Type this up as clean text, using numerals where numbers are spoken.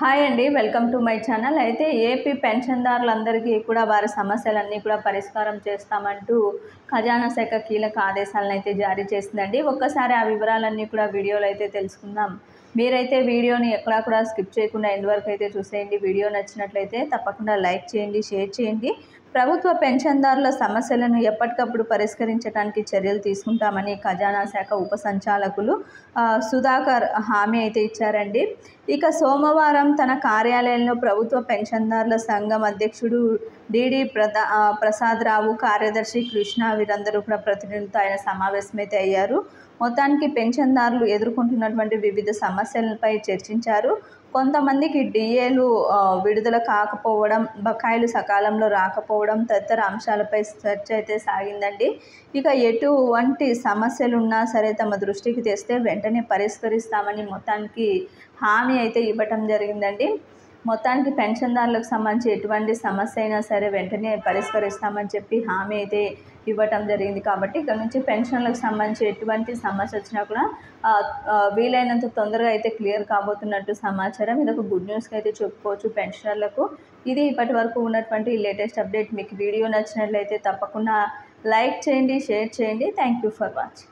Hi అండి, welcome to my channel. అయితే AP పెన్షన్దారులందరికీ కూడా వారి సమస్యలన్నీ కూడా పరిష్కారం చేస్తామంటూ ఖజానా శాఖ కీలక ఆదేశాలను అయితే జారీ చేసిందండి. ఒక్కసారి ఆ వివరాలన్నీ కూడా వీడియోలో అయితే తెలుసుకుందాం. మీరైతే వీడియోని ఎక్కడా కూడా స్కిప్ చేయకుండా ఎండ్ వరకు అయితే చూసేయండి. వీడియో నచ్చినట్లయితే తప్పకుండా లైక్ చేయండి, షేర్ చేయండి. ప్రభుత్వ పెన్షన్దారుల సమస్యలను ఎప్పటికప్పుడు పరిష్కరించడానికి చర్యలు తీసుకుంటామని ఖజానా శాఖ ఉప సంచాలకులు సుధాకర్ హామీ అయితే ఇచ్చారండి. ఇక సోమవారం తన కార్యాలయంలో ప్రభుత్వ పెన్షన్దారుల సంఘం అధ్యక్షుడు డిడి ప్రసాదరావు, కార్యదర్శి కృష్ణ వీరందరూ కూడా ప్రతినిధులతో ఆయన సమావేశమైతే అయ్యారు. మొత్తానికి పెన్షన్దారులు ఎదుర్కొంటున్నటువంటి వివిధ సమస్యలపై చర్చించారు. కొంతమందికి డిఏలు విడుదల కాకపోవడం, బకాయిలు సకాలంలో రాకపోవడం తదితర అంశాలపై చర్చ అయితే సాగిందండి. ఇక ఎటువంటి సమస్యలున్నా సరే తమ దృష్టికి తెస్తే వెంటనే పరిష్కరిస్తామని మొత్తానికి హామీ అయితే ఇవ్వటం జరిగిందండి. మొత్తానికి పెన్షన్దారులకు సంబంధించి ఎటువంటి సమస్య అయినా సరే వెంటనే పరిష్కరిస్తామని చెప్పి హామీ అయితే ఇవ్వటం జరిగింది. కాబట్టి ఇక్కడ నుంచి పెన్షన్లకు సంబంధించి ఎటువంటి సమస్య వచ్చినా కూడా వీలైనంత తొందరగా అయితే క్లియర్ కాబోతున్నట్టు సమాచారం. ఇది ఒక గుడ్ న్యూస్గా అయితే చెప్పుకోవచ్చు పెన్షనర్లకు. ఇది ఇప్పటి వరకు ఉన్నటువంటి లేటెస్ట్ అప్డేట్. మీకు వీడియో నచ్చినట్లయితే తప్పకుండా లైక్ చేయండి, షేర్ చేయండి. Thank you for watching.